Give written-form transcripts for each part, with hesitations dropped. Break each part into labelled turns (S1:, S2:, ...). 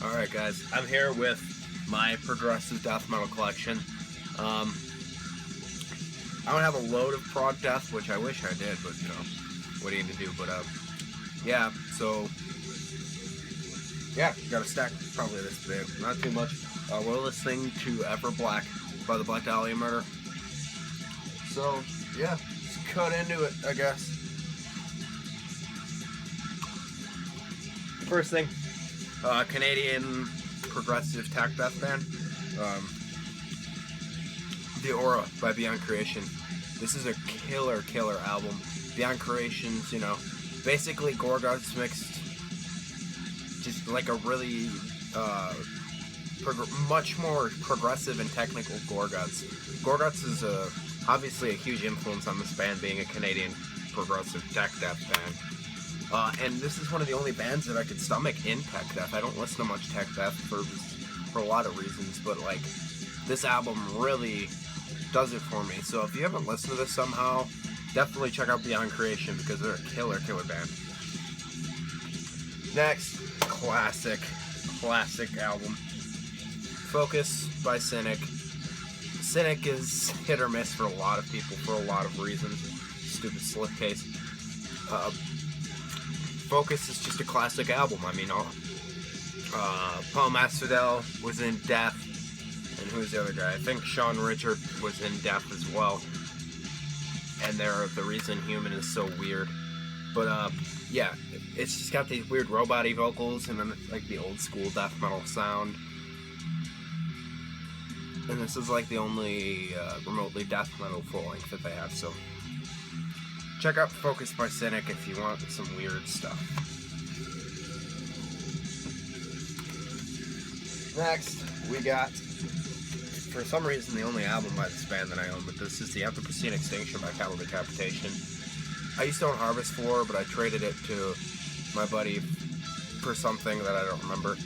S1: Alright guys, I'm here with my progressive death metal collection. I don't have a load of prog death, which I wish I did, but you know, what are you gonna do? But yeah, so yeah, got a stack probably this big, not too much. We're listening to Ever Black by the Black Dahlia Murder. So yeah, let's cut into it, I guess. First thing, Canadian progressive tech death band, The Aura by Beyond Creation. This is a killer album. Beyond Creation's, you know, basically Gorguts mixed, just like a really much more progressive and technical Gorguts. Gorguts is obviously a huge influence on this band, being a Canadian progressive tech death band. And this is one of the only bands that I could stomach in tech death. I don't listen to much tech death for a lot of reasons, but like this album really does it for me. So if you haven't listened to this somehow, definitely check out Beyond Creation because they're a killer band. Next, classic album, Focus by Cynic. Cynic is hit or miss for a lot of people for a lot of reasons. Stupid slipcase. Focus is just a classic album. I mean, Paul Masvidal was in Death, and who's the other guy? I think Sean Richard was in Death as well. And they're the reason Human is so weird. But yeah, it's just got these weird robot-y vocals and then like the old school death metal sound. And this is like the only remotely death metal full length that they have, so check out Focus by Cynic if you want some weird stuff. Next, we got, for some reason, the only album by this band that I own, but this is the Anthropocene Extinction by Decapitation. I used to own Harvest 4, but I traded it to my buddy for something that I don't remember.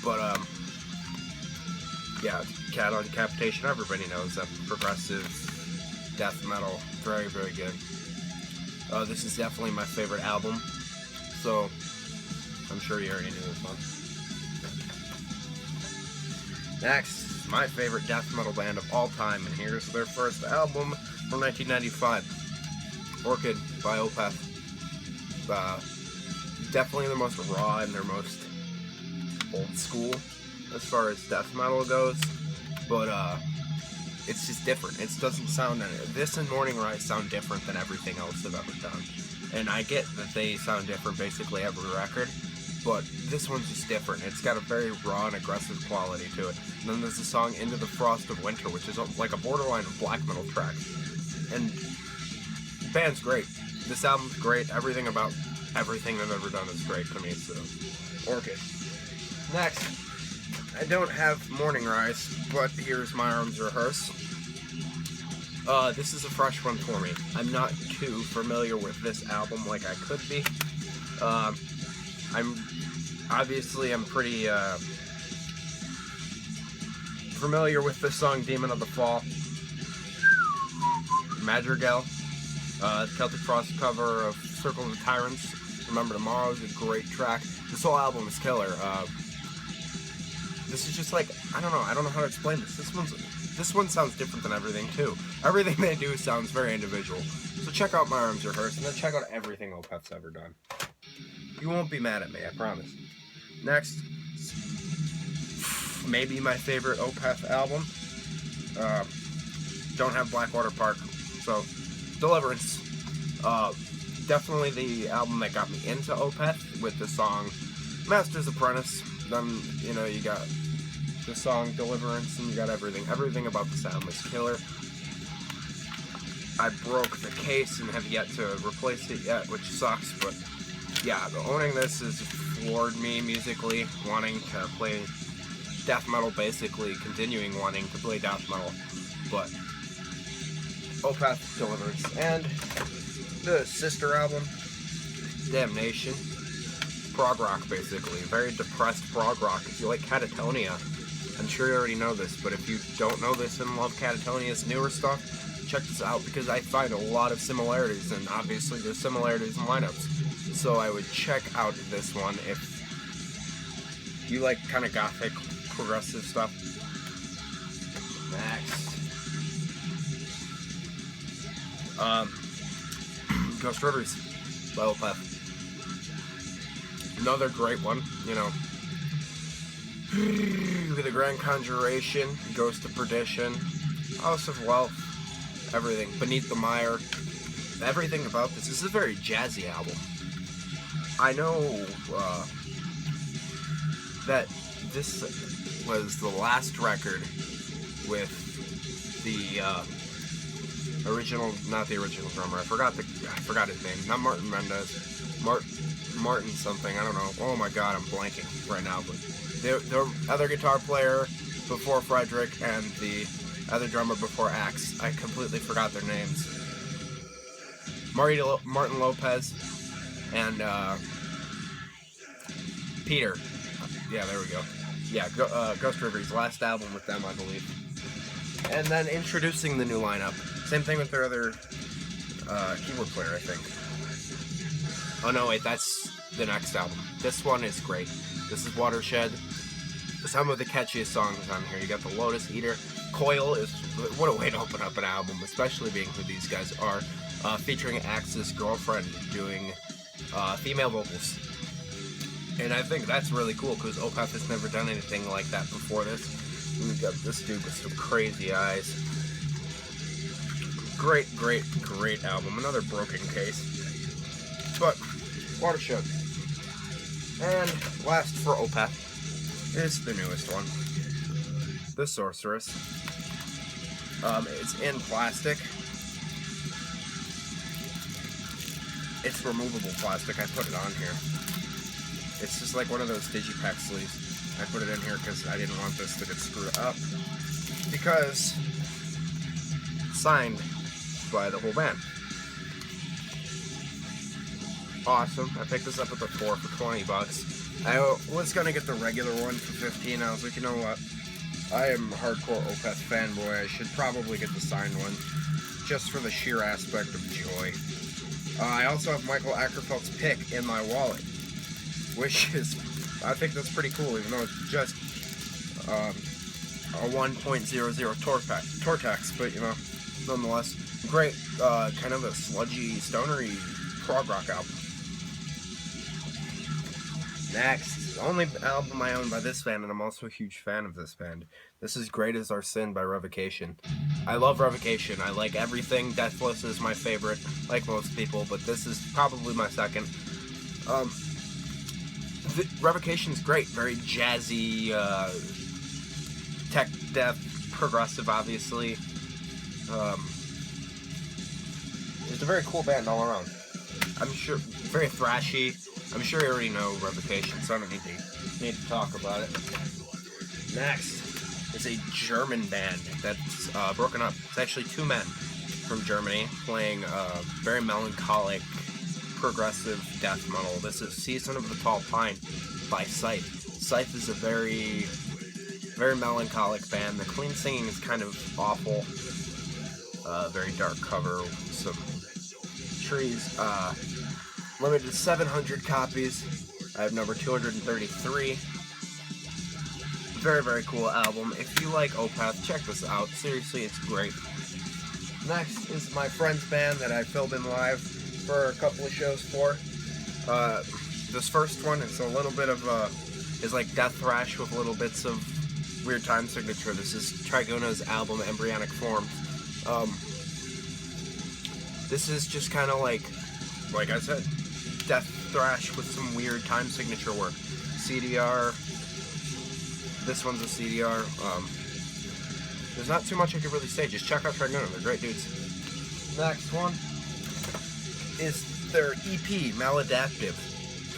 S1: But, yeah, Decapitation, everybody knows that progressive death metal, very good. This is definitely my favorite album, so I'm sure you already knew this one. Next, my favorite death metal band of all time, and here's their first album from 1995, Orchid by Opeth. Definitely their most raw and their most old school as far as death metal goes, but it's just different. It doesn't sound, this and Morning Rise sound different than everything else they've ever done. And I get that they sound different basically every record, but this one's just different. It's got a very raw and aggressive quality to it. And then there's the song Into the Frost of Winter, which is like a borderline of black metal track. And the band's great. This album's great. Everything about everything they've ever done is great to me, so Orchid. Next, I don't have Morning Rise, but here's My Arms Rehearse. This is a fresh one for me. I'm not too familiar with this album like I could be. I'm pretty familiar with the song Demon of the Fall. Madrigal, Celtic Frost cover of Circle of the Tyrants. Remember Tomorrow is a great track. This whole album is killer. This is just like, I don't know how to explain this. This one sounds different than everything too. Everything they do sounds very individual. So check out My Arms Rehearsed, and then check out everything Opeth's ever done. You won't be mad at me, I promise. Next, maybe my favorite Opeth album. Don't have Blackwater Park, so Deliverance. Definitely the album that got me into Opeth with the song Master's Apprentice. Then, you know, you got the song Deliverance, and you got everything. Everything about the sound was killer. I broke the case and have yet to replace it yet, which sucks, but yeah, owning this has floored me musically, wanting to play death metal, basically, continuing wanting to play death metal, but Opeth, Deliverance, and the sister album, Damnation. Prog rock, basically. Very depressed prog rock. If you like Catatonia, I'm sure you already know this, but if you don't know this and love Catatonia's newer stuff, check this out, because I find a lot of similarities, and obviously there's similarities in lineups. So I would check out this one if You like kind of gothic, progressive stuff? Next. Ghost Rivers by Opeth. Another great one, you know. The Grand Conjuration, Ghost of Perdition, House of Wealth, everything. Beneath the Mire. Everything about this. This is a very jazzy album. I know that this was the last record with the original, not the original drummer. I forgot his name. Not Martin Mendez. Martin something. I don't know. Oh my God, I'm blanking right now. But the other guitar player before Frederick and the other drummer before Axe. I completely forgot their names. Martin Lopez and Peter. Yeah, there we go. Yeah, Ghost Rivers, last album with them, I believe. And then introducing the new lineup. Same thing with their other keyboard player, I think. Oh no, wait, that's the next album. This one is great. This is Watershed. Some of the catchiest songs on here. You got the Lotus Eater. Coil is, what a way to open up an album, especially being who these guys are. Featuring Axe's girlfriend doing female vocals. And I think that's really cool because Opeth has never done anything like that before this. And we've got this dude with some crazy eyes. Great, great, great album. Another broken case. But, Watershed. And last for Opeth is the newest one. The Sorceress. It's in plastic. It's removable plastic. I put it on here. It's just like one of those digipack sleeves. I put it in here because I didn't want this to get screwed up. Because it's signed by the whole band. Awesome. I picked this up at the store for 20 bucks. I was gonna get the regular one for 15. I was like, you know what? I am a hardcore Opeth fanboy. I should probably get the signed one, just for the sheer aspect of joy. I also have Michael Ackerfeld's pick in my wallet, which is, I think that's pretty cool, even though it's just a 1.00 Tortex, but you know, nonetheless, great, kind of a sludgy, stonery prog rock album. Next, the only album I own by this band, and I'm also a huge fan of this band. This is Great Is Our Sin by Revocation. I love Revocation. I like everything. Deathless is my favorite, like most people, but this is probably my second. Revocation's great. Very jazzy, tech death, progressive, obviously. It's a very cool band all around. I'm sure, very thrashy. I'm sure you already know Revocation, so I don't need to talk about it. Next is a German band that's broken up. It's actually two men from Germany playing very melancholic, progressive death metal. This is Season of the Tall Pine by Scythe. Scythe is a very, very melancholic band. The clean singing is kind of awful. Very dark cover with some trees. Limited to 700 copies. I have number 233. Very, very cool album. If you like Opeth, check this out. Seriously, it's great. Next is my friend's band that I filled in live for a couple of shows for. This first one is a little bit of is like death thrash with little bits of weird time signature. This is Triuna's album Embryonic Forms. This is just kind of like I said, death thrash with some weird time signature work. CDR. This one's a CDR. There's not too much I could really say. Just check out Triuna. They're great dudes. Next one is their EP, Maladaptive.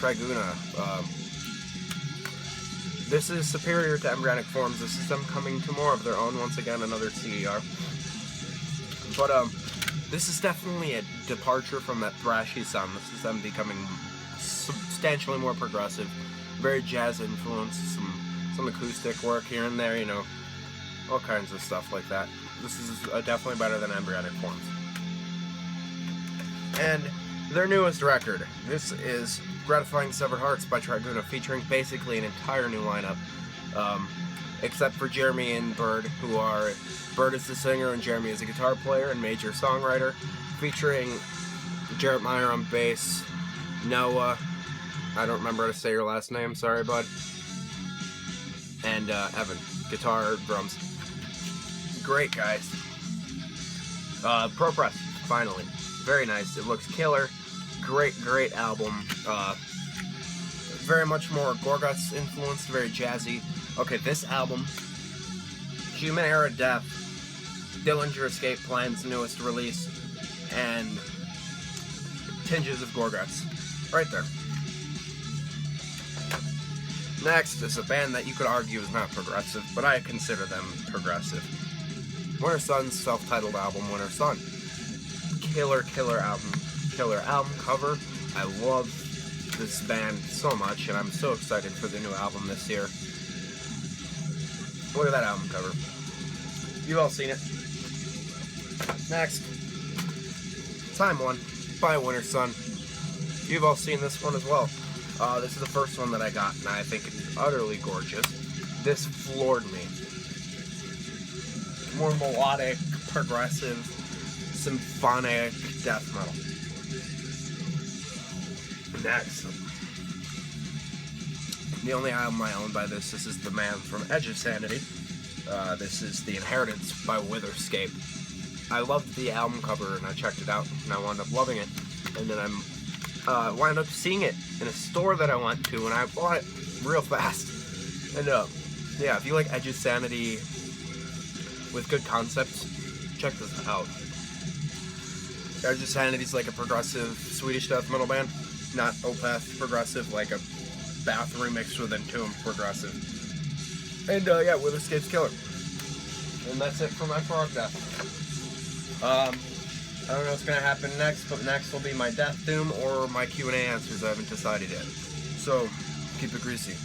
S1: Triuna. This is superior to Embryonic Forms. This is them coming to more of their own. Once again, another CDR. But this is definitely a departure from that thrashy sound. This is them becoming substantially more progressive, very jazz influenced, some acoustic work here and there, you know, all kinds of stuff like that. This is definitely better than Embryonic Forms. And their newest record. This is Gratifying Severed Hearts by Triuna, featuring basically an entire new lineup, except for Jeremy and Bird, who are... Bird is the singer and Jeremy is a guitar player and major songwriter, featuring Jarrett Meyer on bass, Noah, I don't remember how to say your last name, sorry bud, and Evan, guitar, drums. Great guys. Pro Press, finally. Very nice. It looks killer. Great album. Very much more Gorguts influenced, very jazzy. Okay, this album, Human Era Death, Dillinger Escape Plan's newest release, and tinges of Gorguts. Right there. Next is a band that you could argue is not progressive, but I consider them progressive. Wintersun's self-titled album, Wintersun. Killer album. Killer album cover. I love this band so much, and I'm so excited for the new album this year. Look at that album cover. You've all seen it. Next, Time One by Wintersun. You've all seen this one as well. This is the first one that I got, and I think it's utterly gorgeous. This floored me. More melodic, progressive, symphonic death metal. Next, the only album I own by this is The Man from Edge of Sanity. This is The Inheritance by Witherscape. I loved the album cover, and I checked it out, and I wound up loving it. And then I wound up seeing it in a store that I went to, and I bought it real fast. And yeah, if you like Edge of Sanity with good concepts, check this out. Edge of Sanity's like a progressive Swedish death metal band, not Opeth progressive, like a Bath remixed with Entomb progressive. And yeah, Witherscape's killer. And that's it for my prog death. I don't know what's gonna happen next, but next will be my Death Doom or my Q&A answers. I haven't decided yet. So, keep it greasy.